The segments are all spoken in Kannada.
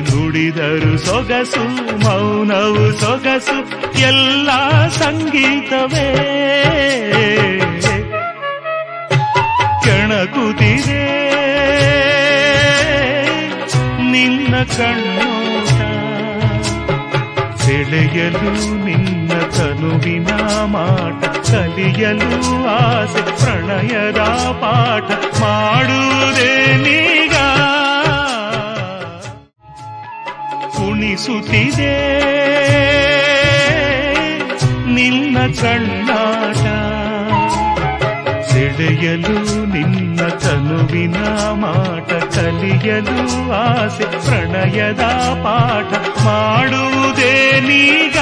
ನುಡಿದರು ಸೊಗಸು, ಮೌನವು ಸೊಗಸು, ಎಲ್ಲ ಸಂಗೀತವೇ. ಕೆಣಕುತ್ತಿದೆ ನಿನ್ನ ಕಣ್ಣೋಟ, ಸೆಳೆಯಲು ನಿನ್ನ ತನುವಿನ ಮಾಟ, ಕಲಿಯಲು ಆಸೆ ಪ್ರಣಯದ ಪಾಠ ಮಾಡುವುದೇ ನೀಗ. ಕುಣಿಸುತ್ತಿದೆ ನಿನ್ನ ಕಣ್ಣಾಟ, ಸೆಳೆಯಲು ನಿನ್ನ ತನುವಿನ ಮಾಟ, ಕಲಿಯಲು ಆಸೆ ಪ್ರಣಯದ ಪಾಠ ಮಾಡುವುದೇ ನೀಗ.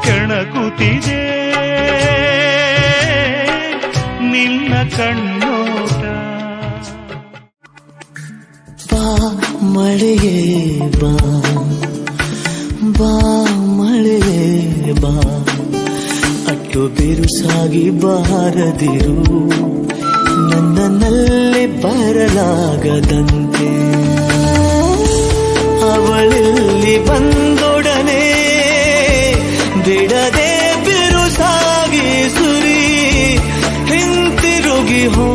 ಕೆಣಕುತ್ತಿದೆ ನಿನ್ನ ಕಣ್ಣೋಟ. ಬಾ ಮಳೆಯೇ ಬಾ, ಬಾ ಮಳೆಯೇ ಬಾ, ಅಟ್ಟು ಬಿರುಸಾಗಿ ಬಾರದಿರು, ನನ್ನಲ್ಲಿ ಬರಲಾಗದಂತೆ. ಅವಳಲ್ಲಿ ಬಂದೊಡನೆ ಬಿಡದೆ ಬಿರುಸಾಗಿ ಸುರಿ, ಹಿಂತಿರುಗಿ ಹೋ